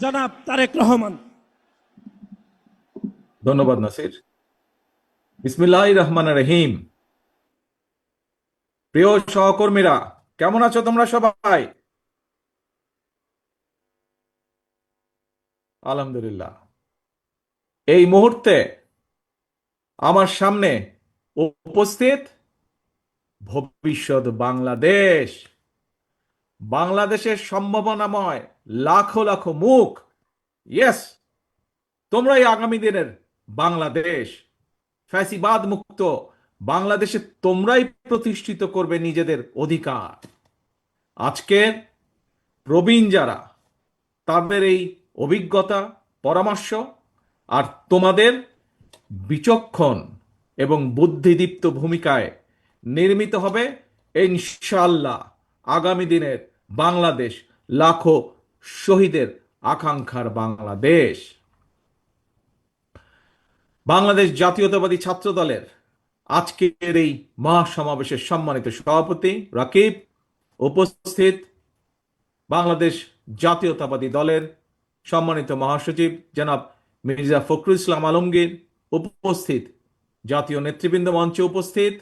জনাব তারেক রহমান। ধন্যবাদ নাসির। বিসমিল্লাহির রহমানির রহিম। প্রিয় সহকর্মীরা, কেমন আছো তোমরা সবাই? আলহামদুলিল্লাহ। এই মুহূর্তে আমার সামনে উপস্থিত ভবিষ্যৎ বাংলাদেশ, বাংলাদেশের সম্ভাবনাময় লাখো লাখো মুখ। ইয়েস, তোমরাই আগামী দিনের বাংলাদেশ, ফ্যাসিবাদ মুক্ত বাংলাদেশে তোমরাই প্রতিষ্ঠিত করবে নিজেদের অধিকার। আজকে প্রবীণ যারা, তাদের এই অভিজ্ঞতা, পরামর্শ আর তোমাদের বিচক্ষণ এবং বুদ্ধিদীপ্ত ভূমিকায় নির্মিত হবে ইনশাআল্লাহ আগামী দিনের বাংলাদেশ, লাখো শহীদের আকাঙ্ক্ষার বাংলাদেশ। বাংলাদেশ জাতীয়তাবাদী ছাত্র দলের আজকের এই মহাসমাবেশের সম্মানিত সভাপতি রাকিব, উপস্থিত বাংলাদেশ জাতীয়তাবাদী দলের সম্মানিত মহাসচিব জনাব মির্জা ফখরুল ইসলাম আলমগীর, উপস্থিত জাতীয় নেতৃবৃন্দ, মঞ্চে উপস্থিত,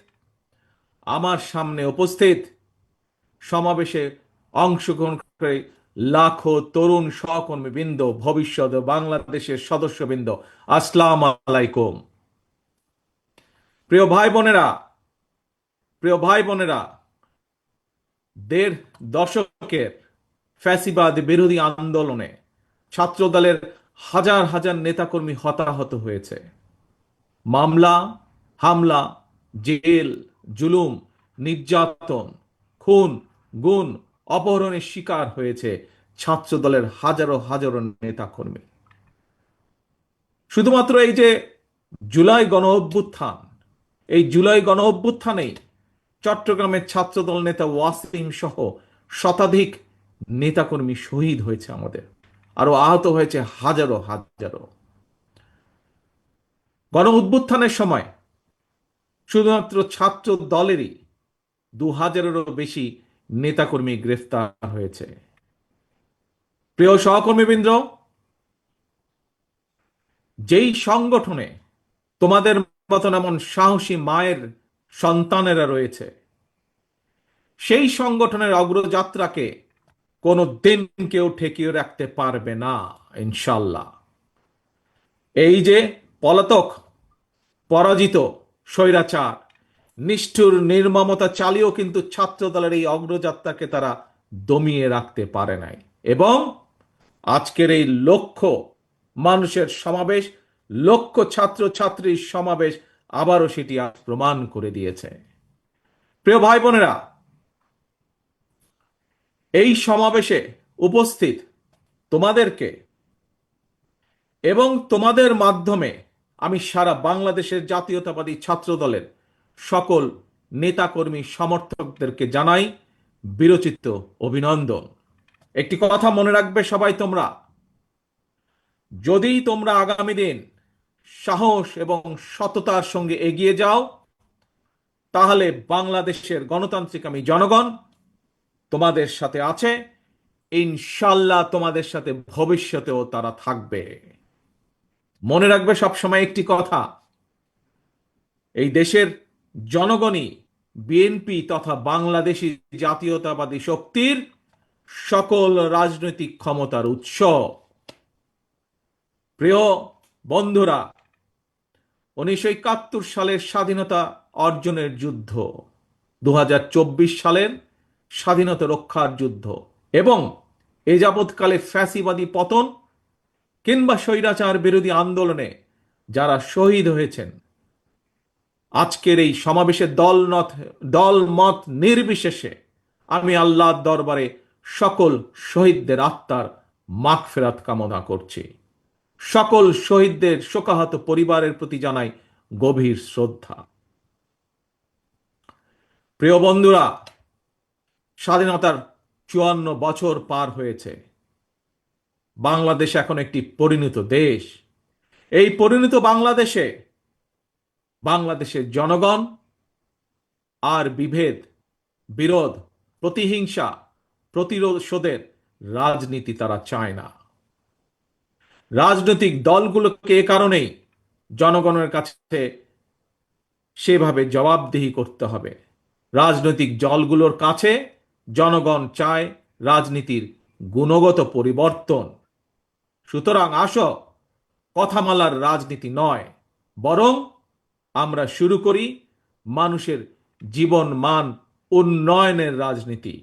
আমার সামনে উপস্থিত সমাবেশে অংশগ্রহণ করে লাখো তরুণ সহকর্মীবৃন্দ, ভবিষ্যৎ বাংলাদেশের সদস্যবৃন্দ, আসসালামু আলাইকুম। প্রিয় ভাই বোনেরা, প্রিয় ভাই বোনেরা, 1.5 দশকের ফ্যাসিবাদ বিরোধী আন্দোলনে ছাত্রদলের হাজার হাজার নেতাকর্মী হতাহত হয়েছে। মামলা, হামলা, জেল, জুলুম, নির্যাতন, খুন, গুম, অপহরণের শিকার হয়েছে ছাত্রদলের হাজারো হাজারো নেতাকর্মী। শুধুমাত্র এই যে জুলাই গণ অভ্যুত্থান, এই জুলাই গণ অভ্যুত্থানেই চট্টগ্রামের ছাত্রদল নেতা ওয়াসিম সহ শতাধিক নেতাকর্মী শহীদ হয়েছে আমাদের, আরো আহত হয়েছে হাজারো হাজারো। গণ উত্থানের সময় শুধুমাত্র ছাত্র দলেরই 2000-এরও বেশি নেতাকর্মী গ্রেফতার হয়েছে। প্রিয় সহকর্মীবৃন্দ, যেই সংগঠনে তোমাদের মতন এমন সাহসী মায়ের সন্তানেরা রয়েছে, সেই সংগঠনের অগ্রযাত্রাকে কোনো দিন কেউ ঠেকিয়ে রাখতে পারবে না ইনশাল্লাহ। এই যে পলাতক, পরাজিত স্বৈরাচার নিষ্ঠুর নির্মমতা চালিয়েও কিন্তু ছাত্র দলের এই অগ্রযাত্রাকে তারা দমিয়ে রাখতে পারে নাই, এবং আজকের এই লক্ষ মানুষের সমাবেশ, লক্ষ ছাত্র ছাত্রীর সমাবেশ আবারও সেটি আজ প্রমাণ করে দিয়েছে। প্রিয় ভাই বোনেরা, এই সমাবেশে উপস্থিত তোমাদেরকে এবং তোমাদের মাধ্যমে আমি সারা বাংলাদেশের জাতীয়তাবাদী ছাত্র দলের সকল নেতাকর্মী সমর্থকদেরকে জানাই বিরচিত অভিনন্দন। একটি কথা মনে রাখবে সবাই তোমরা, যদি তোমরা আগামী দিন সাহস এবং সততার সঙ্গে এগিয়ে যাও, তাহলে বাংলাদেশের গণতান্ত্রিক আমি জনগণ তোমাদের সাথে আছে, ইনশাল্লাহ তোমাদের সাথে ভবিষ্যতেও তারা থাকবে। মনে রাখবে সবসময় একটি কথা, এই দেশের জনগণই বিএনপি তথা বাংলাদেশী জাতীয়তাবাদী শক্তির সকল রাজনৈতিক ক্ষমতার উৎস। প্রিয় বন্ধুরা, 1971 সালের স্বাধীনতা অর্জনের যুদ্ধ, 2024 সালের স্বাধীনতা রক্ষার যুদ্ধ এবং এ যাবৎকালে ফ্যাসিবাদী পতন কিংবা স্বৈরাচার বিরোধী আন্দোলনে যারা শহীদ হয়েছেন, আজকের এই সমাবেশে দল মত নির্বিশেষে আমি আল্লাহর দরবারে সকল শহীদদের আত্মার মাগফিরাত কামনা করছি। সকল শহীদদের শোকাহত পরিবারের প্রতি জানাই গভীর শ্রদ্ধা। প্রিয় বন্ধুরা, স্বাধীনতার 54 বছর পার হয়েছে। বাংলাদেশ এখন একটি পরিণত দেশ। এই পরিণত বাংলাদেশে বাংলাদেশের জনগণ আর বিভেদ, বিরোধ, প্রতিহিংসা, প্রতিশোধের রাজনীতি তারা চায় না। রাজনৈতিক দলগুলোকে এ কারণেই জনগণের কাছে সেভাবে জবাবদিহি করতে হবে। রাজনৈতিক দলগুলোর কাছে জনগণ চায় রাজনীতির গুণগত পরিবর্তন। সুতরাং আসো, কথামালার রাজনীতি নয়, বরং আমরা শুরু করি মানুষের জীবন মান উন্নয়নের রাজনীতি।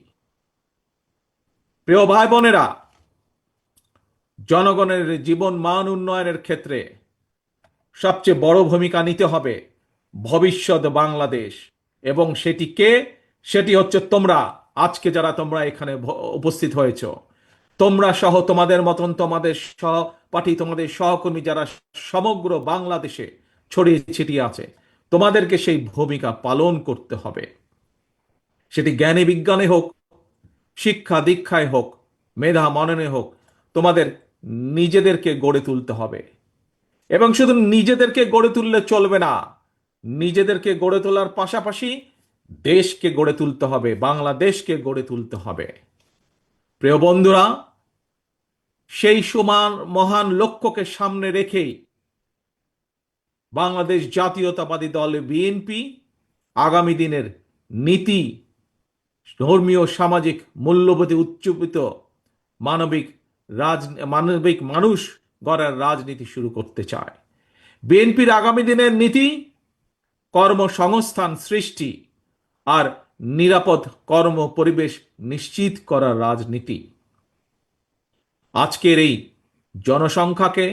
প্রিয় ভাই বোনেরা, জনগণের জীবন মান উন্নয়নের ক্ষেত্রে সবচেয়ে বড় ভূমিকা নিতে হবে ভবিষ্যৎ বাংলাদেশ। এবং সেটি কে? সেটি হচ্ছে তোমরা। আজকে যারা তোমরা এখানে উপস্থিত হয়েছ, তোমরা সহ তোমাদের মতন তোমাদের সহপাঠী, তোমাদের সহকর্মী যারা সমগ্র বাংলাদেশে ছড়িয়ে ছিটিয়ে আছে, তোমাদেরকে সেই ভূমিকা পালন করতে হবে। সেটি জ্ঞানে বিজ্ঞানে হোক, শিক্ষা দীক্ষায় হোক, মেধা মননে হোক, তোমাদের নিজেদেরকে গড়ে তুলতে হবে। এবং শুধু নিজেদেরকে গড়ে তুললে চলবে না, নিজেদেরকে গড়ে তোলার পাশাপাশি দেশকে গড়ে তুলতে হবে, বাংলাদেশকে গড়ে তুলতে হবে। প্রিয় বন্ধুরা, সেই সমান মহান লক্ষ্যকে সামনে রেখেই বাংলাদেশ জাতীয়তাবাদী দল বিএনপি আগামী দিনের নীতি, ধর্মীয় সামাজিক মূল্যবোধে উচ্চীবিত মানবিক মানবিক মানুষ গড়ার রাজনীতি শুরু করতে চায়। বিএনপির আগামী দিনের নীতি কর্মসংস্থান সৃষ্টি আর নিরাপদ কর্ম পরিবেশ নিশ্চিত করার রাজনীতি। আজকের এই জনসংখ্যাকে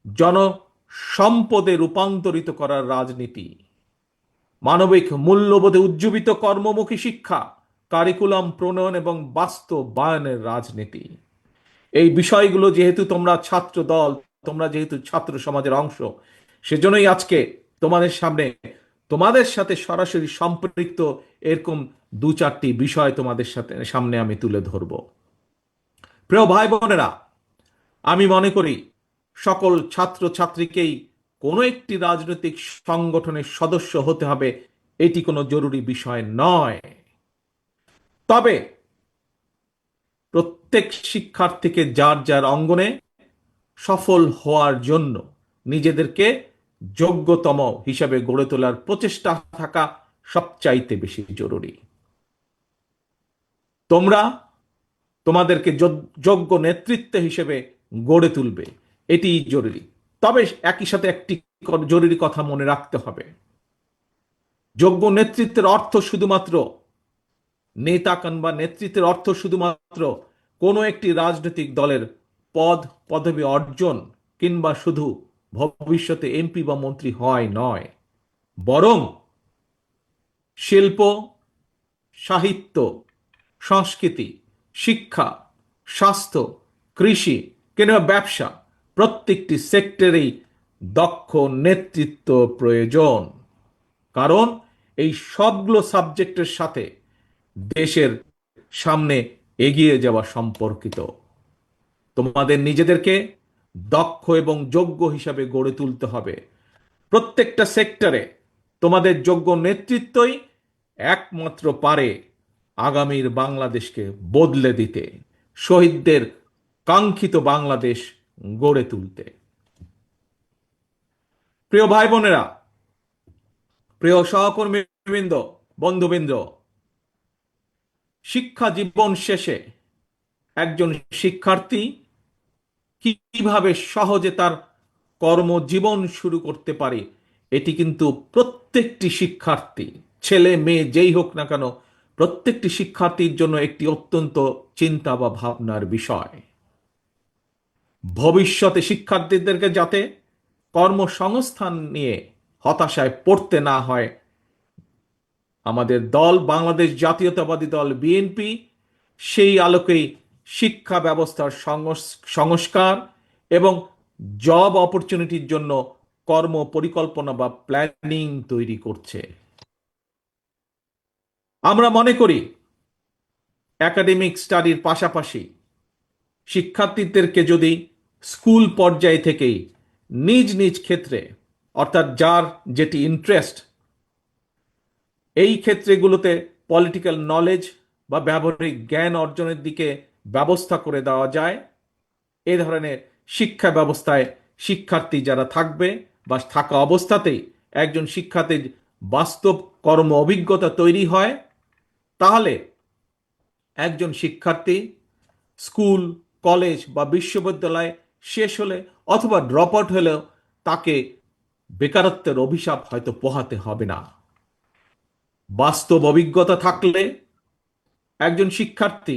জনসম্পদে রূপান্তরিত করার রাজনীতি, মানবিক মূল্যবোধে উজ্জীবিত কর্মমুখী শিক্ষা, কারিকুলাম প্রণয়ন এবং বাস্তবায়নের রাজনীতি। এই বিষয়গুলো যেহেতু তোমরা ছাত্র দল, তোমরা যেহেতু ছাত্র সমাজের অংশ, সেজন্যই আজকে তোমাদের সামনে, তোমাদের সাথে সরাসরি সম্পৃক্ত এরকম দু চারটি বিষয় তোমাদের সামনে আমি তুলে ধরব। প্রিয় ভাই বোনেরা, আমি মনে করি সকল ছাত্র ছাত্রীকেই কোনো একটি রাজনৈতিক সংগঠনের সদস্য হতে হবে, এটি কোনো জরুরি বিষয় নয়। তবে প্রত্যেক শিক্ষার্থীকে যার যার অঙ্গনে সফল হওয়ার জন্য নিজেদেরকে যোগ্যতম হিসাবে গড়ে তোলার প্রচেষ্টা থাকা সবচাইতে বেশি জরুরি। তোমরা তোমাদেরকে যোগ্য নেতৃত্ব হিসেবে গড়ে তুলবে, এটি জরুরি। তবে একই সাথে একটি জরুরি কথা মনে রাখতে হবে, যোগ্য নেতৃত্বের অর্থ শুধুমাত্র নেতা কিংবা নেতৃত্বের অর্থ শুধুমাত্র কোনো একটি রাজনৈতিক দলের পদবি অর্জন কিংবা শুধু ভবিষ্যতে এমপি বা মন্ত্রী হয় নয়, বরং শিল্প, সাহিত্য, সংস্কৃতি, শিক্ষা, স্বাস্থ্য, কৃষি কিংবা ব্যবসা, প্রত্যেকটি সেক্টরেই দক্ষ নেতৃত্ব প্রয়োজন। কারণ এই সবগুলো সাবজেক্টের সাথে দেশের সামনে এগিয়ে যাওয়া সম্পর্কিত। তোমাদের নিজেদেরকে দক্ষ এবং যোগ্য হিসাবে গড়ে তুলতে হবে। প্রত্যেকটা সেক্টরে তোমাদের যোগ্য নেতৃত্বই একমাত্র পারে আগামীর বাংলাদেশকে বদলে দিতে, শহীদদের কাঙ্ক্ষিত বাংলাদেশ গড়ে তুলতে। প্রিয় ভাই বোনেরা, প্রিয় সহকর্মীবৃন্দ, বন্ধুবৃন্দ, শিক্ষা জীবন শেষে একজন শিক্ষার্থী কিভাবে সহজে তার কর্মজীবন শুরু করতে পারে, এটি কিন্তু প্রত্যেকটি শিক্ষার্থী, ছেলে মেয়ে যেই হোক না কেন, প্রত্যেকটি শিক্ষার্থীর জন্য একটি অত্যন্ত চিন্তা বা ভাবনার বিষয়। ভবিষ্যতে শিক্ষার্থীদেরকে যাতে কর্মসংস্থান নিয়ে হতাশায় পড়তে না হয়, আমাদের দল বাংলাদেশ জাতীয়তাবাদী দল বিএনপি সেই আলোকেই শিক্ষা ব্যবস্থার সংস্কার এবং জব অপরচুনিটির জন্য কর্ম পরিকল্পনা বা প্ল্যানিং তৈরি করছে। আমরা মনে করি একাডেমিক স্টাডির পাশাপাশি শিক্ষার্থীদেরকে যদি স্কুল পর্যায় থেকেই নিজ নিজ ক্ষেত্রে, অর্থাৎ যার যেটি ইন্টারেস্ট, এই ক্ষেত্রগুলোতে পলিটিক্যাল নলেজ বা ব্যবহারিক জ্ঞান অর্জনের দিকে ব্যবস্থা করে দেওয়া যায়, এ ধরনের শিক্ষা ব্যবস্থায় শিক্ষার্থী যারা থাকবে বা থাকা অবস্থাতেই একজন শিক্ষার্থীর বাস্তব কর্ম অভিজ্ঞতা তৈরি হয়, তাহলে একজন শিক্ষার্থী স্কুল, কলেজ বা বিশ্ববিদ্যালয় শেষ হলে অথবা ড্রপ আউট হলেও তাকে বেকারত্বের অভিশাপ হয়তো পোহাতে হবে না। বাস্তব অভিজ্ঞতা থাকলে একজন শিক্ষার্থী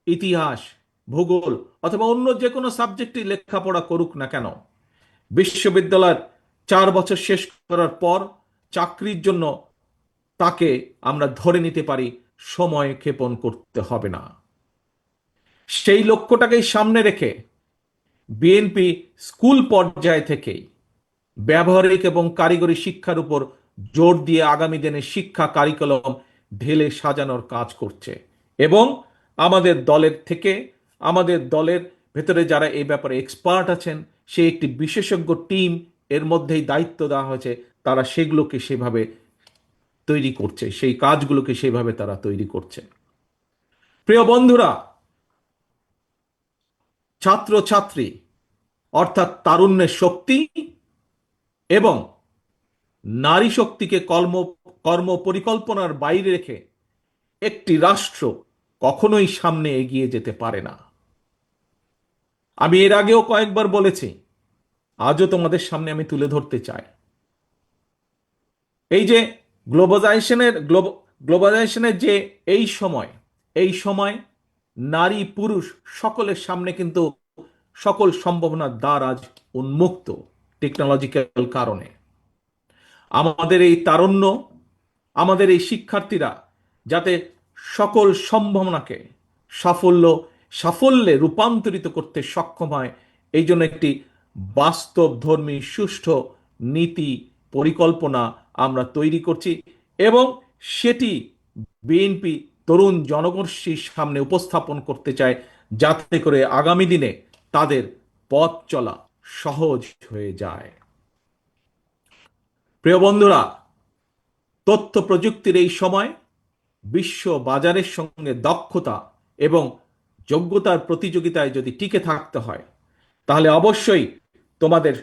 ইতিহাস, ভূগোল অথবা অন্য যে কোনো সাবজেক্টে লেখাপড়া করুক না কেন, বিশ্ববিদ্যালয়ের 4 বছর শেষ করার পর চাকরির জন্য তাকে আমরা ধরে নিতে পারি সময় ক্ষেপণ করতে হবে না। সেই লক্ষ্যটাকেই সামনে রেখে বিএনপি স্কুল পর্যায় থেকেই ব্যবহারিক এবং কারিগরি শিক্ষার উপর জোর দিয়ে আগামী দিনে শিক্ষা কারিকুলাম ঢেলে সাজানোর কাজ করছে। এবং আমাদের দলের ভেতরে যারা এই ব্যাপারে এক্সপার্ট আছেন, সে একটি বিশেষজ্ঞ টিম এর মধ্যেই দায়িত্ব দেওয়া হয়েছে, তারা সেগুলোকে সেভাবে তৈরি করছে, সেই কাজগুলোকে সেভাবে তারা তৈরি করছে। প্রিয় বন্ধুরা, ছাত্রছাত্রী অর্থাৎ তারুণ্যের শক্তি এবং নারী শক্তিকে কর্ম পরিকল্পনার বাইরে রেখে একটি রাষ্ট্র কখনোই সামনে এগিয়ে যেতে পারে না। আমি এর আগেও কয়েকবার বলেছি, আজও তোমাদের সামনে আমি তুলে ধরতে চাই। এই যে গ্লোবালাইজেশনের যে এই সময় নারী পুরুষ সকলের সামনে কিন্তু সকল সম্ভাবনার দ্বার আজ উন্মুক্ত টেকনোলজিক্যাল কারণে। আমাদের এই তারুণ্য, আমাদের এই শিক্ষার্থীরা যাতে সকল সম্ভাবনাকে সাফল্যে রূপান্তরিত করতে সক্ষম হয়, এই জন্য একটি বাস্তবধর্মী সুষ্ঠু নীতি পরিকল্পনা আমরা তৈরি করছি এবং সেটি বিএনপি তরুণ জনগোষ্ঠীর সামনে উপস্থাপন করতে চায়, যাতে করে আগামী দিনে তাদের পথ চলা সহজ হয়ে যায়। প্রিয় বন্ধুরা, তথ্য প্রযুক্তির এই সময় বিশ্ব বাজারের সঙ্গে দক্ষতা এবং যোগ্যতার প্রতিযোগিতায় যদি টিকে থাকতে হয়, তাহলে অবশ্যই তোমাদের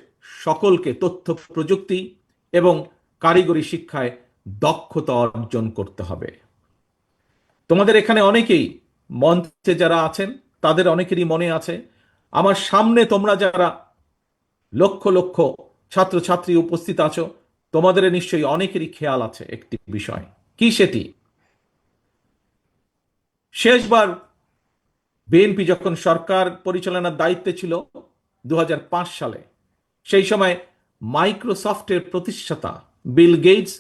সকলকে তথ্য প্রযুক্তি এবং কারিগরি শিক্ষায় দক্ষতা অর্জন করতে হবে। তোমাদের এখানে অনেকেই মঞ্চে যারা আছেন, তাদের অনেকেরই মনে আছে, আমার সামনে তোমরা যারা লক্ষ লক্ষ ছাত্রছাত্রী উপস্থিত আছো, তোমাদের নিশ্চয়ই অনেকেরই খেয়াল আছে একটি বিষয়। কি সেটি? শেষবার বিএনপি যখন সরকার পরিচালনার দায়িত্বে ছিল 2005 সালে, সেই সময় মাইক্রোসফটের প্রতিষ্ঠাতা বিল গেটস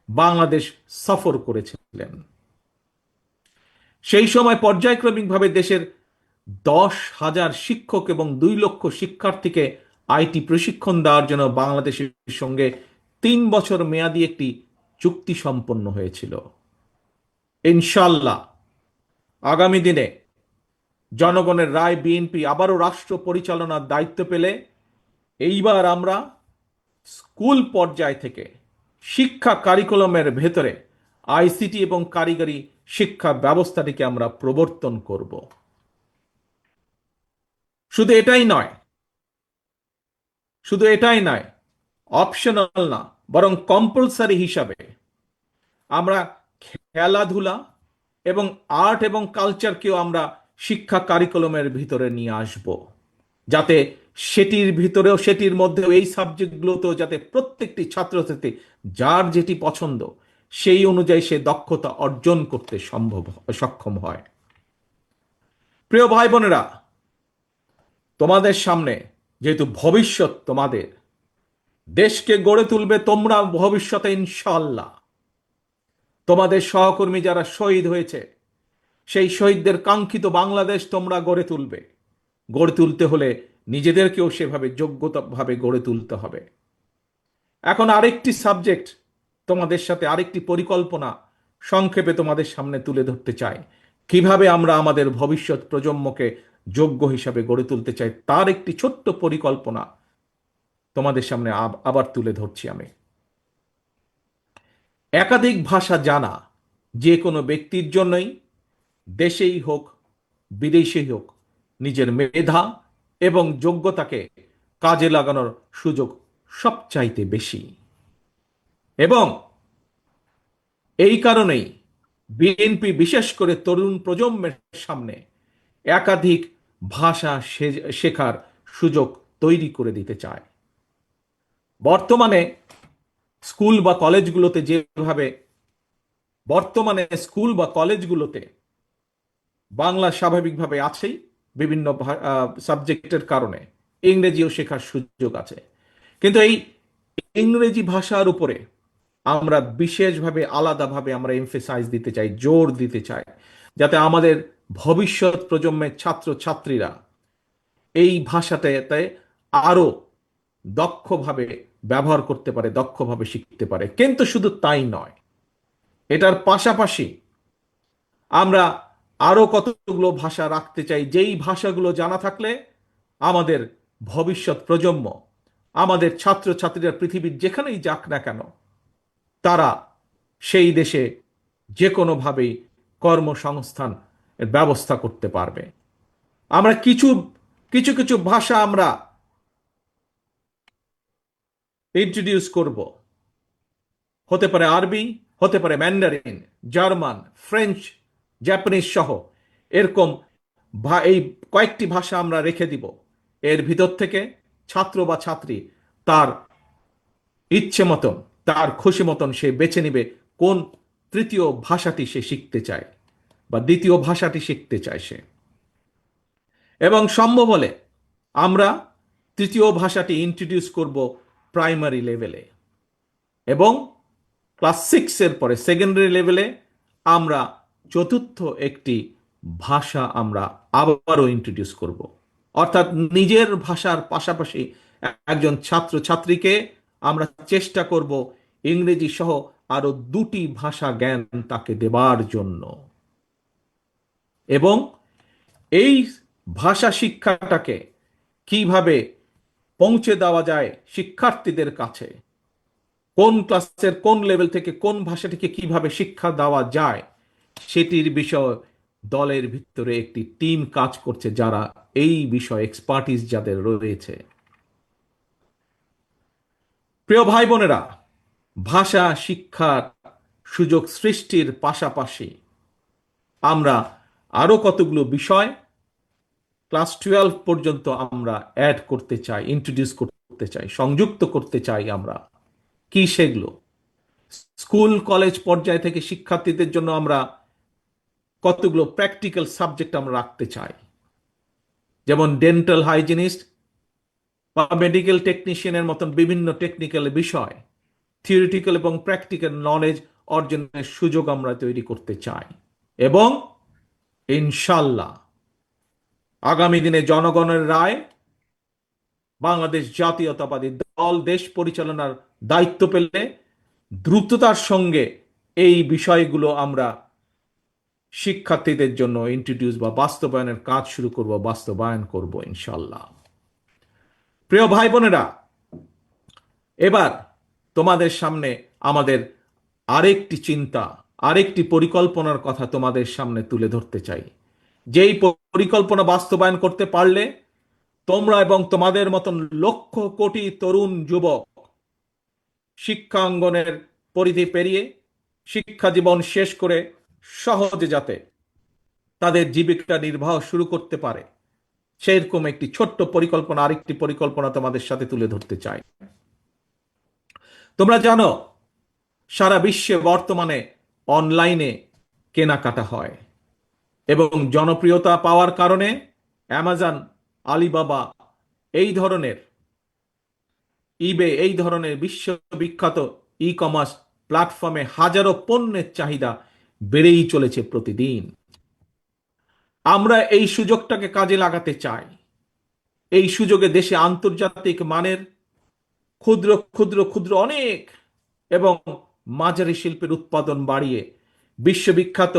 বাংলাদেশ সফর করেছিলেন। সেই সময় পর্যায়ক্রমিকভাবে দেশের 10,000 শিক্ষক এবং 2 লক্ষ শিক্ষার্থীকে আইটি প্রশিক্ষণ দেওয়ার জন্য বাংলাদেশের সঙ্গে 3 বছর মেয়াদী একটি চুক্তি সম্পন্ন হয়েছিল। ইনশাল্লাহ আগামী দিনে জনগণের রায় বিএনপি আবারও রাষ্ট্র পরিচালনার দায়িত্ব পেলে এইবার আমরা স্কুল পর্যায় থেকে শিক্ষা কারিকুলামের ভেতরে আইসিটি এবং কারিগরি শিক্ষা ব্যবস্থাটিকে আমরা প্রবর্তন করব। শুধু এটাই নয়, অপশনাল না, বরং কম্পালসারি হিসাবে আমরা খেলাধুলা এবং আর্ট এবং কালচারকেও আমরা শিক্ষা কারিকুলামের ভিতরে নিয়ে আসব, যাতে সেটির মধ্যেও এই সাবজেক্টগুলোতেও যাতে প্রত্যেকটি ছাত্রছাত্রী যার যেটি পছন্দ সেই অনুযায়ী সে দক্ষতা অর্জন করতে সক্ষম হয়। প্রিয় ভাই বোনেরা, তোমাদের সামনে যেহেতু ভবিষ্যৎ, তোমাদের দেশকে গড়ে তুলবে তোমরা ভবিষ্যতে ইনশাআল্লাহ। তোমাদের সহকর্মী যারা শহীদ হয়েছে, সেই শহীদদের কাঙ্ক্ষিত বাংলাদেশ তোমরা গড়ে তুলবে। গড়ে তুলতে হলে নিজেদেরকেও সেভাবে যোগ্যতাভাবে গড়ে তুলতে হবে। এখন আরেকটি সাবজেক্ট তোমাদের সাথে, আরেকটি পরিকল্পনা সংক্ষেপে তোমাদের সামনে তুলে ধরতে চাই। কিভাবে আমরা আমাদের ভবিষ্যৎ প্রজন্মকে যোগ্য হিসাবে গড়ে তুলতে চাই, তার একটি ছোট্ট পরিকল্পনা তোমাদের সামনে আবার তুলে ধরছি আমি। একাধিক ভাষা জানা যে কোনো ব্যক্তির জন্যই, দেশেই হোক বিদেশেই হোক, নিজের মেধা এবং যোগ্যতাকে কাজে লাগানোর সুযোগ সবচাইতে বেশি। এবং এই কারণেই বিএনপি বিশেষ করে তরুণ প্রজন্মের সামনে একাধিক ভাষা শেখার সুযোগ তৈরি করে দিতে চায়। বর্তমানে স্কুল বা কলেজগুলোতে যেভাবে স্কুল বা কলেজগুলোতে বাংলা স্বাভাবিকভাবে আছেই, বিভিন্ন সাবজেক্টের কারণে ইংরেজিও শেখার সুযোগ আছে, কিন্তু এই ইংরেজি ভাষার উপরে আমরা বিশেষভাবে আলাদাভাবে আমরা এমফেসাইজ দিতে চাই, জোর দিতে চাই, যাতে আমাদের ভবিষ্যৎ প্রজন্মের ছাত্র ছাত্রীরা এই ভাষাটাতে আরো দক্ষভাবে ব্যবহার করতে পারে, দক্ষভাবে শিখতে পারে। কিন্তু শুধু তাই নয়, এটার পাশাপাশি আমরা আরো কতগুলো ভাষা রাখতে চাই, যেই ভাষাগুলো জানা থাকলে আমাদের ভবিষ্যৎ প্রজন্ম, আমাদের ছাত্র ছাত্রীরা পৃথিবীর যেখানেই যাক না কেন, তারা সেই দেশে যে কোনোভাবেই কর্মসংস্থান ব্যবস্থা করতে পারবে। আমরা কিছু কিছু কিছু ভাষা আমরা ইন্ট্রোডিউস করব, হতে পারে আরবি, হতে পারে ম্যান্ডারিন, জার্মান, ফ্রেঞ্চ, জাপানিজ সহ এরকম এই কয়েকটি ভাষা আমরা রেখে দিব। এর ভিতর থেকে ছাত্র বা ছাত্রী তার ইচ্ছে মতন, তার খুশি মতন সে বেছে নিবে কোন তৃতীয় ভাষাটি সে শিখতে চায় বা দ্বিতীয় ভাষাটি শিখতে চায় সে। এবং সম্ভব হলে আমরা তৃতীয় ভাষাটি ইন্ট্রোডিউস করব প্রাইমারি লেভেলে, এবং ক্লাস 6 এর পরে সেকেন্ডারি লেভেলে আমরা চতুর্থ একটি ভাষা আমরা আবারও ইন্ট্রোডিউস করব। অর্থাৎ নিজের ভাষার পাশাপাশি একজন ছাত্র ছাত্রীকে আমরা চেষ্টা করব ইংরেজি সহ আরো দুটি ভাষা জ্ঞান তাকে দেবার জন্য। এবং এই ভাষা শিক্ষাটাকে কিভাবে পৌঁছে দেওয়া যায় শিক্ষার্থীদের কাছে, কোন ক্লাসের কোন লেভেল থেকে কোন ভাষাটিকে কিভাবে শিক্ষা দেওয়া যায়, সেটির বিষয় দলের ভিতরে একটি টিম কাজ করছে, যারা এই বিষয়ে এক্সপার্টিস যাদের রয়েছে। প্রিয় ভাই বোনেরা, ভাষা শিক্ষার সুযোগ সৃষ্টির পাশাপাশি আমরা আরো কতগুলো বিষয় ক্লাস 12 পর্যন্ত আমরা অ্যাড করতে চাই, ইন্ট্রোডিউস করতে চাই, সংযুক্ত করতে চাই। আমরা কি সেগুলো? স্কুল কলেজ পর্যায় থেকে শিক্ষার্থীদের জন্য আমরা কতগুলো প্র্যাকটিক্যাল সাবজেক্ট আমরা রাখতে চাই, যেমন ডেন্টাল হাইজিনিস্ট বা মেডিকেল টেকনিশিয়ানের মতন বিভিন্ন টেকনিক্যাল বিষয়, থিওরিটিক্যাল এবং প্র্যাকটিক্যাল নলেজ অর্জনের সুযোগ আমরা তৈরি করতে চাই। এবং ইনশাল্লাহ আগামী দিনে জনগণের রায়, বাংলাদেশ জাতীয়তাবাদী দল দেশ পরিচালনার দায়িত্ব পেলে দ্রুততার সঙ্গে এই বিষয়গুলো আমরা শিক্ষার্থীদের জন্য ইন্ট্রোডিউস বা বাস্তবায়নের কাজ শুরু করব, বাস্তবায়ন করব ইনশাল্লাহ। প্রিয় ভাই বোনেরা, এবার তোমাদের সামনে আমাদের আরেকটি চিন্তা, আরেকটি পরিকল্পনার কথা তোমাদের সামনে তুলে ধরতে চাই। যেই পরিকল্পনা বাস্তবায়ন করতে পারলে তোমরা এবং তোমাদের মতন লক্ষ কোটি তরুণ যুবক শিক্ষাঙ্গনের পরিধি পেরিয়ে শিক্ষা জীবন শেষ করে সহজে যাতে তাদের জীবিকা নির্বাহ শুরু করতে পারে, সেরকম একটি ছোট্ট পরিকল্পনা, আরেকটি পরিকল্পনা তোমাদের সাথে তুলে ধরতে চাই। তোমরা জানো সারা বিশ্বে বর্তমানে অনলাইনে কেনাকাটা হয়, এবং জনপ্রিয়তা পাওয়ার কারণে অ্যামাজন, আলিবাবা, এই ধরনের ইবে, এই ধরনের বিশ্ববিখ্যাত ই কমার্স প্ল্যাটফর্মে হাজারো পণ্যের চাহিদা বেড়েই চলেছে প্রতিদিন। আমরা এই সুযোগটাকে কাজে লাগাতে চাই। এই সুযোগে দেশে আন্তর্জাতিক মানের ক্ষুদ্র ক্ষুদ্র ক্ষুদ্র অনেক এবং মাঝারি শিল্পের উৎপাদন বাড়িয়ে বিশ্ববিখ্যাত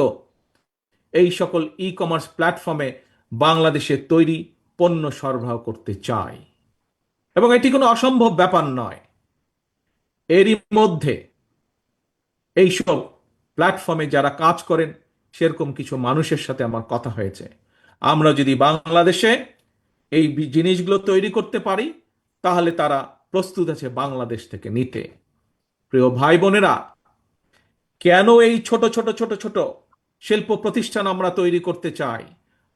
এই সকল ই কমার্স প্ল্যাটফর্মে বাংলাদেশের তৈরি পণ্য সরবরাহ করতে চাই। এবং এটি কোনো অসম্ভব ব্যাপার নয়। এরই মধ্যে এইসব প্ল্যাটফর্মে যারা কাজ করেন সেরকম কিছু মানুষের সাথে আমার কথা হয়েছে। আমরা যদি বাংলাদেশে এই জিনিসগুলো তৈরি করতে পারি, তাহলে তারা প্রস্তুত আছে বাংলাদেশ থেকে নিতে। প্রিয় ভাই বোনেরা, কেন এই ছোট ছোট ছোট ছোট শিল্প প্রতিষ্ঠান আমরা তৈরি করতে চাই?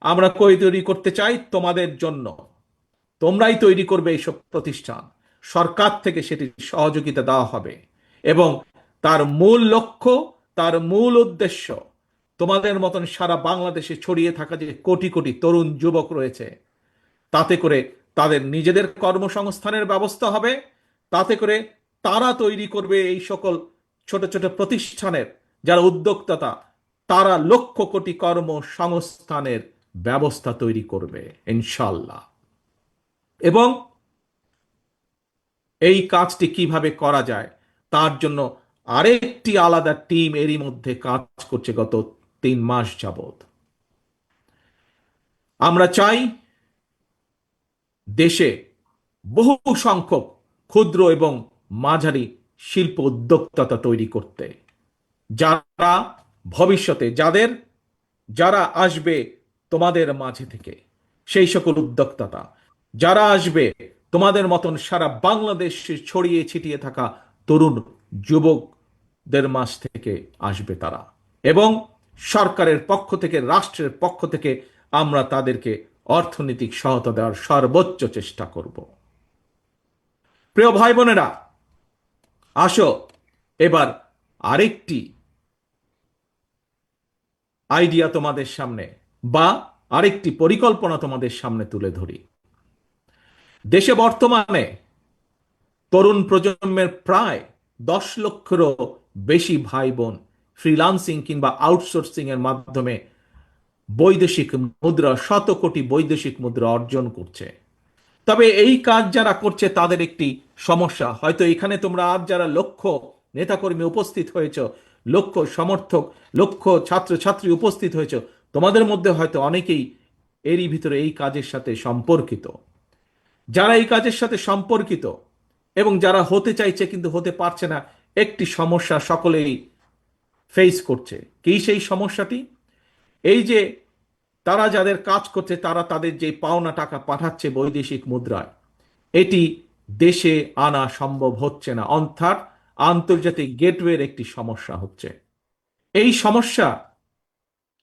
আমরা কই তৈরি করতে চাই? তোমাদের জন্য। তোমরাই তৈরি করবে এইসব প্রতিষ্ঠান, সরকার থেকে সেটির সহযোগিতা দেওয়া হবে, এবং তার মূল লক্ষ্য, তার মূল উদ্দেশ্য, তোমাদের মতন সারা বাংলাদেশে ছড়িয়ে থাকা যে কোটি কোটি তরুণ যুবক রয়েছে, তাতে করে তাদের নিজেদের কর্মসংস্থানের ব্যবস্থা হবে, তাতে করে তারা তৈরি করবে এই সকল ছোট ছোট প্রতিষ্ঠানের যারা উদ্যোক্তা, তারা লক্ষ কোটি কর্মসংস্থানের ব্যবস্থা তৈরি করবে ইনশাল্লাহ। এবং এই কাজটি কিভাবে করা যায় তার জন্য আরেকটি আলাদা টিম এরই মধ্যে কাজ করছে গত 3 মাস যাবত। আমরা চাই দেশে বহু সংখ্যক ক্ষুদ্র এবং মাঝারি শিল্প উদ্যোক্তা তৈরি করতে, যারা ভবিষ্যতে যারা আসবে তোমাদের মাঝে থেকে, সেই সকল উদ্যোক্তা যারা আসবে তোমাদের মতন সারা বাংলাদেশে ছড়িয়ে ছিটিয়ে থাকা তরুণ যুবকদের মাঝ থেকে আসবে তারা, এবং সরকারের পক্ষ থেকে, রাষ্ট্রের পক্ষ থেকে আমরা তাদেরকে অর্থনৈতিক সহায়তা দেওয়ার সর্বোচ্চ চেষ্টা করব। প্রিয় ভাই বোনেরা, আসো এবার আরেকটি আইডিয়া তোমাদের সামনে, বা আরেকটি পরিকল্পনা তোমাদের সামনে তুলে ধরি। দেশে বর্তমানে তরুণ প্রজন্মের প্রায় 10 লক্ষেরও বেশি ভাই বোন ফ্রিলান্সিং কিংবা আউটসোর্সিং এর মাধ্যমে বৈদেশিক মুদ্রা, শত কোটি বৈদেশিক মুদ্রা অর্জন করছে। তবে এই কাজ যারা করছে তাদের একটি সমস্যা, হয়তো এখানে তোমরা আজ যারা লক্ষ নেতাকর্মী উপস্থিত হয়েছ, লক্ষ সমর্থক, লক্ষ ছাত্রছাত্রী উপস্থিত হয়েছ, তোমাদের মধ্যে হয়তো অনেকেই এরই ভিতরে এই কাজের সাথে সম্পর্কিত। যারা এই কাজের সাথে সম্পর্কিত এবং যারা হতে চাইছে কিন্তু হতে পারছে না, একটি সমস্যা সকলেই ফেস করছে। কি সেই সমস্যাটি? এই যে তারা যাদের কাজ করছে, তারা তাদের যে পাওনা টাকা পাঠাচ্ছে বৈদেশিক মুদ্রায়, এটি দেশে আনা সম্ভব হচ্ছে না, অর্থাৎ আন্তর্জাতিক গেটওয়ের একটি সমস্যা হচ্ছে। এই সমস্যা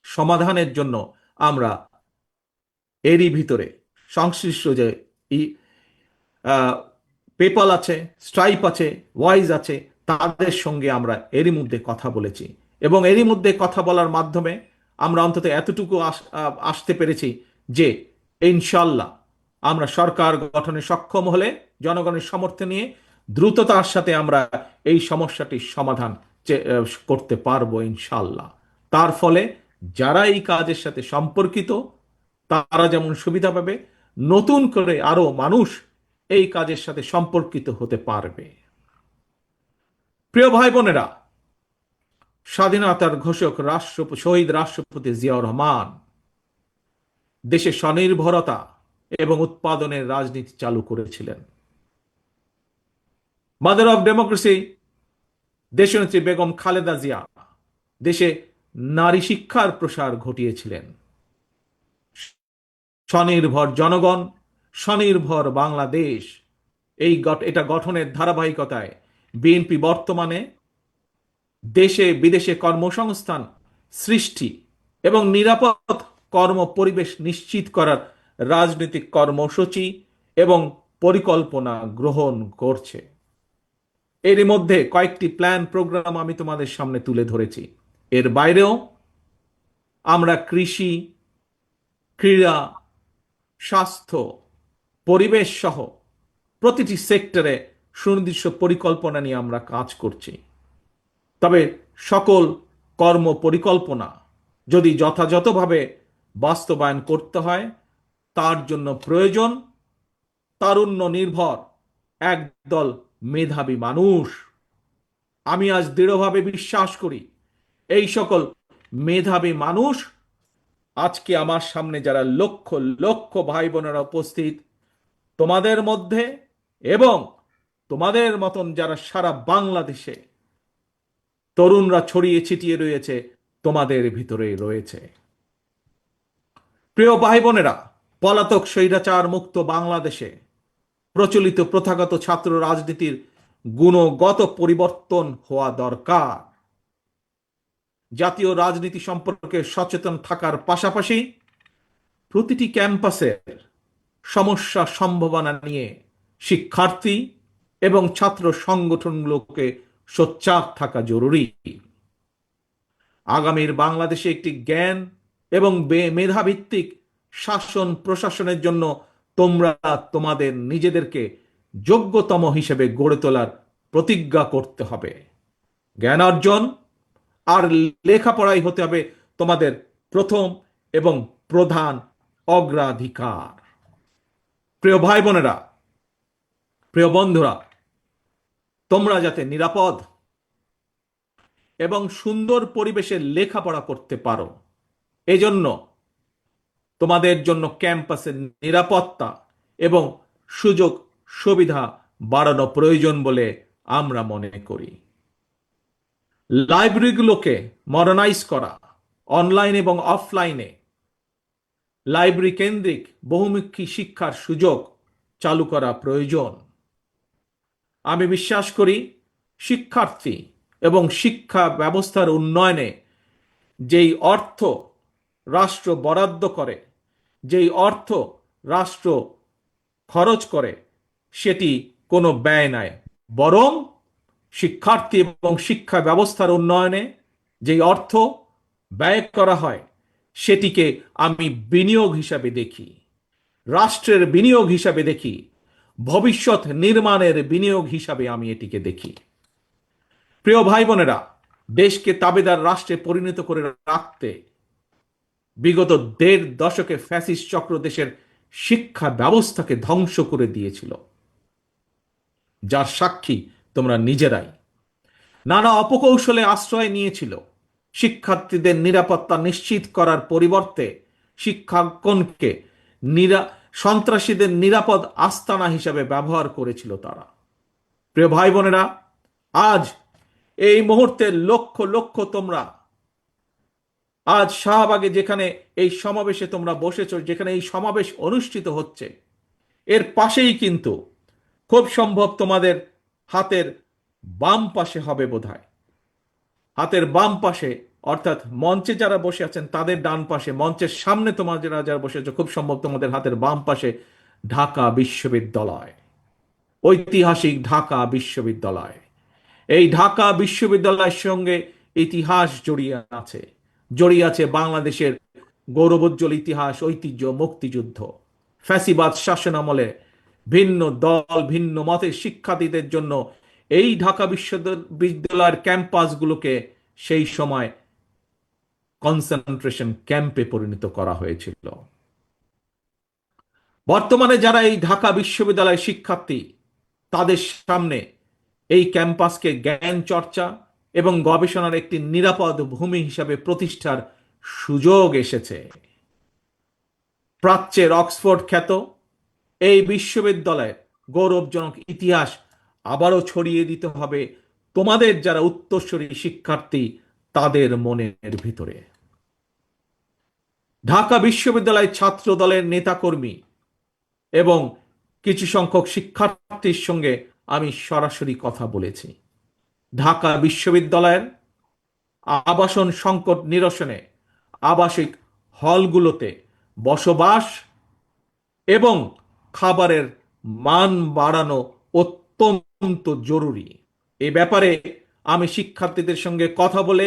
সমাধানের জন্য আমরা এরই ভিতরে সংশ্লিষ্ট যে পেপাল আছে, স্ট্রাইপ আছে, ওয়াইজ আছে, তাদের সঙ্গে আমরা এরই মধ্যে কথা বলেছি, এবং এরই মধ্যে কথা বলার মাধ্যমে আমরা অন্তত এতটুকু আসতে পেরেছি যে ইনশাল্লাহ আমরা সরকার গঠনে সক্ষম হলে জনগণের সমর্থন নিয়ে দ্রুততার সাথে আমরা এই সমস্যাটির সমাধান করতে পারবো ইনশাল্লাহ। তার ফলে যারা এই কাজের সাথে সম্পর্কিত তারা যেমন সুবিধা পাবে, নতুন করে আরো মানুষ এই কাজের সাথে সম্পর্কিত হতে পারবে। প্রিয় ভাই বোনেরা, স্বাধীনতার ঘোষক শহীদ রাষ্ট্রপতি জিয়াউর রহমান দেশে স্বনির্ভরতা এবং উৎপাদনের রাজনীতি চালু করেছিলেন। মাদার অফ ডেমোক্রেসি দেশনেত্রী বেগম খালেদা জিয়া দেশে নারী শিক্ষার প্রসার ঘটিয়েছিলেন। স্বনির্ভর জনগণ, স্বনির্ভর বাংলাদেশ, এটা গঠনের ধারাবাহিকতায় বিএনপি বর্তমানে দেশে বিদেশে কর্মসংস্থান সৃষ্টি এবং নিরাপদ কর্ম পরিবেশ নিশ্চিত করার রাজনৈতিক কর্মসূচি এবং পরিকল্পনা গ্রহণ করছে। এর মধ্যে কয়েকটি প্ল্যান প্রোগ্রাম আমি তোমাদের সামনে তুলে ধরেছি। এর বাইরেও আমরা কৃষি, ক্রীড়া, স্বাস্থ্য, পরিবেশ সহ প্রতিটি সেক্টরে সুনির্দিষ্ট পরিকল্পনা নিয়ে আমরা কাজ করছি। তবে সকল কর্ম পরিকল্পনা যদি যথাযথভাবে বাস্তবায়ন করতে হয়, তার জন্য প্রয়োজন তারুণ্য নির্ভর একদল মেধাবী মানুষ। আমি আজ দৃঢ়ভাবে বিশ্বাস করি এই সকল মেধাবী মানুষ আজকে আমার সামনে যারা লক্ষ লক্ষ ভাই বোনেরা উপস্থিত, তোমাদের মধ্যে এবং তোমাদের মতন যারা সারা বাংলাদেশে তরুণরা ছড়িয়ে ছিটিয়ে রয়েছে, তোমাদের ভিতরে রয়েছে। প্রিয় ভাই বোনেরা, পলাতক স্বৈরাচার মুক্ত বাংলাদেশে প্রচলিত প্রথাগত ছাত্র রাজনীতির গুণগত পরিবর্তন হওয়া দরকার। জাতীয় রাজনীতি সম্পর্কে সচেতন থাকার পাশাপাশি প্রতিটি ক্যাম্পাসের সমস্যা সম্ভাবনা নিয়ে শিক্ষার্থী এবং ছাত্র সংগঠনগুলোকে সোচ্চার থাকা জরুরি। আগামীর বাংলাদেশে একটি জ্ঞান এবং মেধাভিত্তিক শাসন প্রশাসনের জন্য তোমরা তোমাদের নিজেদেরকে যোগ্যতম হিসেবে গড়ে তোলার প্রতিজ্ঞা করতে হবে। জ্ঞান অর্জন আর লেখাপড়াই হতে হবে তোমাদের প্রথম এবং প্রধান অগ্রাধিকার। প্রিয় ভাই বোনেরা, প্রিয় বন্ধুরা, তোমরা যাতে নিরাপদ এবং সুন্দর পরিবেশে লেখাপড়া করতে পারো, এজন্য তোমাদের জন্য ক্যাম্পাসের নিরাপত্তা এবং সুযোগ সুবিধা বাড়ানো প্রয়োজন বলে আমরা মনে করি। লাইব্রেরিগুলোকে মডার্নাইজ করা, অনলাইন এবং অফলাইনে লাইব্রেরি কেন্দ্রিক বহুমুখী শিক্ষার সুযোগ চালু করা প্রয়োজন। আমি বিশ্বাস করি শিক্ষার্থী এবং শিক্ষা ব্যবস্থার উন্নয়নে যেই অর্থ রাষ্ট্র বরাদ্দ করে, যেই অর্থ রাষ্ট্র খরচ করে, সেটি কোনো ব্যয় নয়, বরং শিক্ষার্থী এবং শিক্ষা ব্যবস্থার উন্নয়নে যেই অর্থ ব্যয় করা হয় সেটিকে আমি বিনিয়োগ হিসাবে দেখি, রাষ্ট্রের বিনিয়োগ হিসাবে দেখি, ভবিষ্যৎ নির্মাণের বিনিয়োগ হিসাবে আমি এটিকে দেখি। প্রিয় ভাই বোনেরা, দেশকে তাবেদার রাষ্ট্রে পরিণত করে রাখতে বিগত ১.৫ দশকে ফ্যাসিস্ট চক্র দেশের শিক্ষা ব্যবস্থাকে ধ্বংস করে দিয়েছিল, যার সাক্ষী তোমরা নিজেরাই। নানা অপকৌশলে আশ্রয় নিয়েছিল। শিক্ষার্থীদের নিরাপত্তা নিশ্চিত করার পরিবর্তে শিক্ষাঙ্গনকে সন্ত্রাসীদের নিরাপদ আস্তানা হিসাবে ব্যবহার করেছিল তারা। প্রিয় ভাই বোনেরা, আজ এই মুহূর্তে লক্ষ লক্ষ তোমরা আজ শাহবাগে যেখানে এই সমাবেশে তোমরা বসেছ, যেখানে এই সমাবেশ অনুষ্ঠিত হচ্ছে, এর পাশেই কিন্তু খুব সম্ভব তোমাদের হাতের বাম পাশে হবে বোধহয়, হাতের বাম পাশে অর্থাৎ মঞ্চে যারা বসে আছেন তাদের ডান পাশে, মঞ্চের সামনে তোমরা যারা বসে আছো খুব সম্ভব তোমাদের হাতের বাম পাশে ঢাকা বিশ্ববিদ্যালয়, ঐতিহাসিক ঢাকা বিশ্ববিদ্যালয়। এই ঢাকা বিশ্ববিদ্যালয়ের সঙ্গে ইতিহাস জড়িয়ে আছে বাংলাদেশের গৌরবোজ্জ্বল ইতিহাস, ঐতিহ্য, মুক্তিযুদ্ধ। ফ্যাসিবাদ শাসনামলে ভিন্ন দল ভিন্ন মতের শিক্ষার্থীদের জন্য এই ঢাকা বিশ্ববিদ্যালয়ের ক্যাম্পাসগুলোকে সেই সময় কনসেন্ট্রেশন ক্যাম্পে পরিণত করা হয়েছিল। বর্তমানে যারা এই ঢাকা বিশ্ববিদ্যালয়ের শিক্ষার্থী, তাদের সামনে এই ক্যাম্পাসকে জ্ঞান চর্চা এবং গবেষণার একটি নিরাপদ ভূমি হিসাবে প্রতিষ্ঠার সুযোগ এসেছে। প্রাচ্যের অক্সফোর্ড খ্যাত এই বিশ্ববিদ্যালয়ের গৌরবজনক ইতিহাস আবারও ছড়িয়ে দিতে হবে তোমাদের যারা উত্তরসূরি শিক্ষার্থী তাদের মনের ভিতরে। ঢাকা বিশ্ববিদ্যালয় ছাত্র দলের নেতাকর্মী এবং কিছু সংখ্যক শিক্ষার্থীর সঙ্গে আমি সরাসরি কথা বলেছি। ঢাকা বিশ্ববিদ্যালয়ের আবাসন সংকট নিরসনে আবাসিক হলগুলোতে বসবাস এবং খাবারের মান বাড়ানো অত্যন্ত জরুরি। এ ব্যাপারে আমি শিক্ষার্থীদের সঙ্গে কথা বলে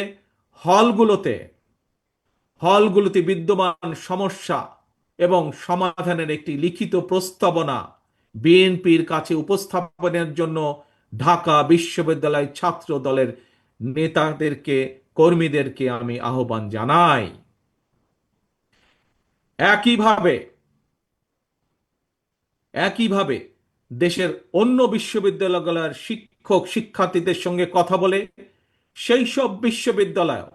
হলগুলোতে বিদ্যমান সমস্যা এবং সমাধানের একটি লিখিত প্রস্তাবনা বিএনপির কাছে উপস্থাপনের জন্য ঢাকা বিশ্ববিদ্যালয় ছাত্র দলের নেতাদেরকে, কর্মীদেরকে আমি আহ্বান জানাই। একইভাবে দেশের অন্য বিশ্ববিদ্যালয়গুলোর শিক্ষক শিক্ষার্থীদের সঙ্গে কথা বলে সেই সব বিশ্ববিদ্যালয়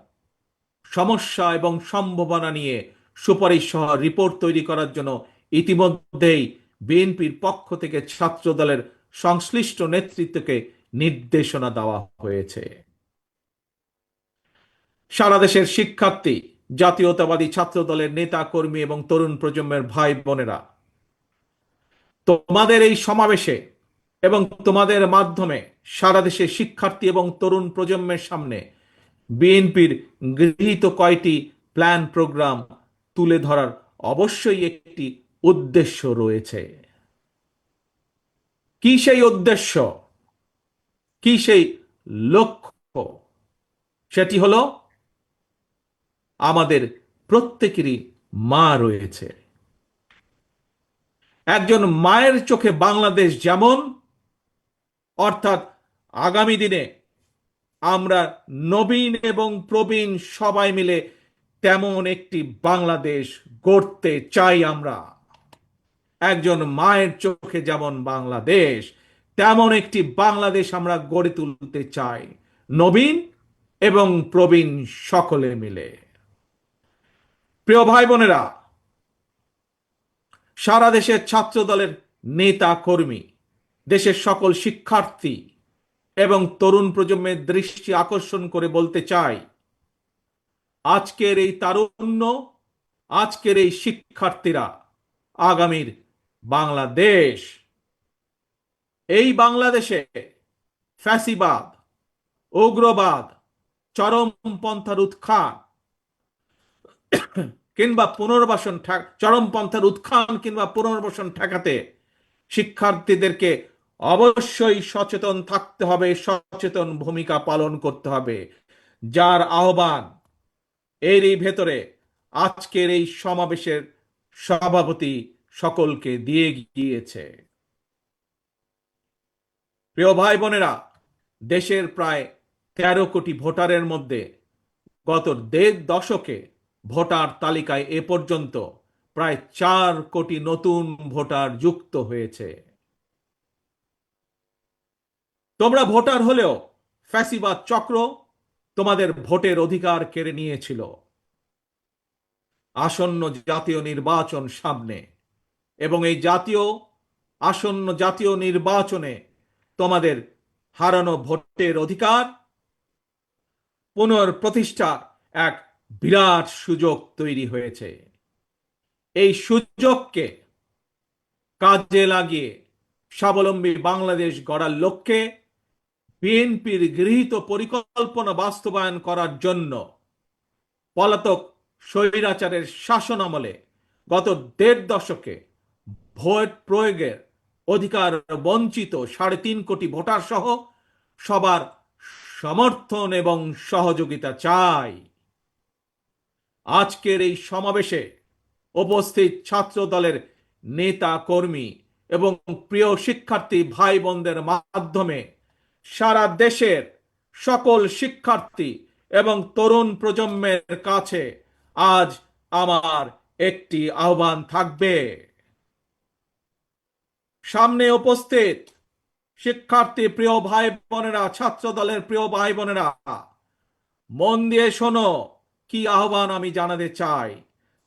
সমস্যা এবং সম্ভাবনা নিয়ে সুপারিশ সহ রিপোর্ট তৈরি করার জন্য ইতিমধ্যেই বিএনপির পক্ষ থেকে ছাত্র দলের সংশ্লিষ্ট নেতৃত্বকে নির্দেশনা দেওয়া হয়েছে। সারা দেশের শিক্ষার্থী জাতীয়তাবাদী ছাত্র দলের নেতা কর্মী এবং তরুণ প্রজন্মের ভাই বোনেরা, তোমাদের এই সমাবেশে এবং তোমাদের মাধ্যমে সারা দেশে শিক্ষার্থী এবং তরুণ প্রজন্মের সামনে বিএনপির গৃহীত কয়টি প্ল্যান প্রোগ্রাম তুলে ধরার অবশ্যই একটি উদ্দেশ্য রয়েছে। কি সেই উদ্দেশ্য, কি সেই লক্ষ্য? সেটি হলো, আমাদের প্রত্যেকেরই মা রয়েছে। একজন মায়ের চোখে বাংলাদেশ যেমন, অর্থাৎ আগামী দিনে আমরা নবীন এবং প্রবীণ সবাই মিলে তেমন একটি বাংলাদেশ গড়তে চাই। আমরা একজন মায়ের চোখে যেমন বাংলাদেশ, তেমন একটি বাংলাদেশ আমরা গড়ে তুলতে চাই, নবীন এবং প্রবীণ সকলে মিলে। প্রিয় ভাই বোনেরা, সারা দেশের ছাত্র দলের নেতা কর্মী, দেশের সকল শিক্ষার্থী এবং তরুণ প্রজন্মের দৃষ্টি আকর্ষণ করে বলতে চাই, আজকের এই তারুণ্য, আজকের এই শিক্ষার্থীরা আগামীর বাংলাদেশ। এই বাংলাদেশে ফ্যাসিবাদ, উগ্রবাদ, চরমপন্থার উত্থান কিংবা পুনর্বাসন, চরমপন্থার উত্থান কিংবা পুনর্বাসন ঠেকাতে শিক্ষার্থীদেরকে অবশ্যই সচেতন থাকতে হবে, সচেতন ভূমিকা পালন করতে হবে, যার আহ্বান এরই ভেতরে আজকের এই সমাবেশের সভাপতি সকলকে দিয়ে গিয়েছে। প্রিয় ভাই বোনেরা, দেশের প্রায় 13 কোটি ভোটারের মধ্যে গত 1.5 দশকে ভোটার তালিকায় এ পর্যন্ত প্রায় 4 কোটি নতুন ভোটার যুক্ত হয়েছে। তোমরা ভোটার হলেও ফ্যাসিবাদ চক্র তোমাদের ভোটের অধিকার কেড়ে নিয়েছিল। আসন্ন জাতীয় নির্বাচন সামনে, এবং এই আসন্ন জাতীয় নির্বাচনে তোমাদের হারানো ভোটের অধিকার পুনঃপ্রতিষ্ঠার এক বিরাট সুযোগ তৈরি হয়েছে। এই সুযোগকে কাজে লাগিয়ে স্বাবলম্বী বাংলাদেশ গড়ার লক্ষ্যে বিএনপির গৃহীত পরিকল্পনা বাস্তবায়ন করার জন্য পলাতক স্বৈরাচারের শাসন আমলে গত 1.5 দশকে ভোট প্রয়োগের অধিকার বঞ্চিত 3.5 কোটি ভোটার সহ সবার সমর্থন এবং সহযোগিতা চাই। আজকের এই সমাবেশে উপস্থিত ছাত্র দলের নেতা কর্মী এবং প্রিয় শিক্ষার্থী ভাই বোনদের মাধ্যমে সারা দেশের সকল শিক্ষার্থী এবং তরুণ প্রজন্মের কাছে আজ আমার একটি আহ্বান থাকবে। সামনে উপস্থিত শিক্ষার্থী প্রিয় ভাই বোনেরা, ছাত্র দলের প্রিয় ভাই বোনেরা, মন দিয়ে শোনো কি আহ্বান আমি জানাতে চাই।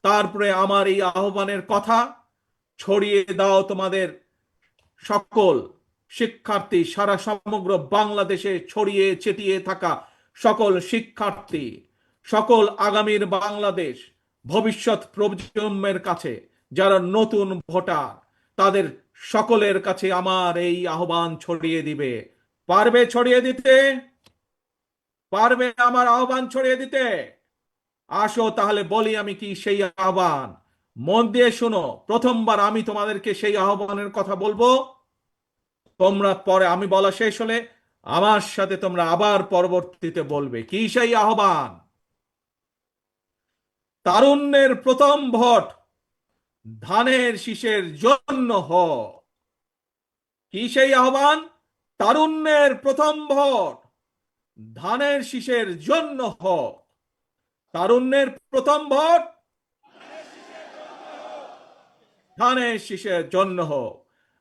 তারপরে আমার এই আহ্বানের কথা ছড়িয়ে দাও তোমাদের সকল শিক্ষার্থী, সারা সমগ্র বাংলাদেশে ছড়িয়ে ছিটিয়ে থাকা সকল শিক্ষার্থী, সকল আগামীর বাংলাদেশ ভবিষ্যৎ প্রজন্মের কাছে যারা নতুন ভোটার, তাদের সকলের কাছে আমার এই আহ্বান ছড়িয়ে দিবে। পারবে ছড়িয়ে দিতে? পারবে আমার আহ্বান ছড়িয়ে দিতে? আসো তাহলে বলি আমি কি সেই আহ্বান। মন দিয়ে শোনো, প্রথমবার আমি তোমাদেরকে সেই আহ্বানের কথা বলবো, তোমরা পরে আমি বলা শেষ হলে আমার সাথে তোমরা আবার পরবর্তীতে বলবে। কি সেই আহ্বান? তারুণ্যের প্রথম ভোট ধানের শীষের জন্য হোক। কি সেই আহ্বান? তারুণ্যের প্রথম ভোট ধানের শীষের জন্য হোক। তারুণ্যের প্রথম ভোট ধানের শীষের জন্য হোক।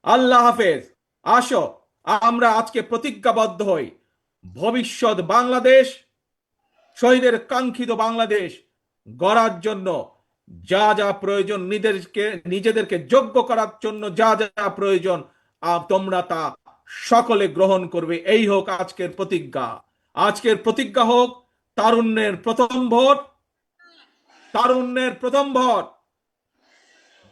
আল্লাহ হাফেজ। আসো আমরা আজকে প্রতিজ্ঞাবদ্ধ হই, ভবিষ্যৎ বাংলাদেশ, শহীদের কাঙ্ক্ষিত বাংলাদেশ গড়ার জন্য যা যা প্রয়োজন, নিজেদেরকে যোগ্য করার জন্য যা যা প্রয়োজন তোমরা তা সকলে গ্রহণ করবে। এই হোক আজকের প্রতিজ্ঞা। আজকের প্রতিজ্ঞা হোক তারুণ্যের প্রথম ভোট তারুণ্যের প্রথম ভর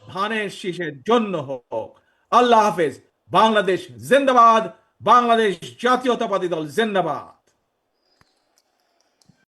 ধানের শীষের জন্য হোক। আল্লাহ হাফেজ। বাংলাদেশ জিন্দাবাদ। বাংলাদেশ জাতীয়তাবাদী দল জিন্দাবাদ।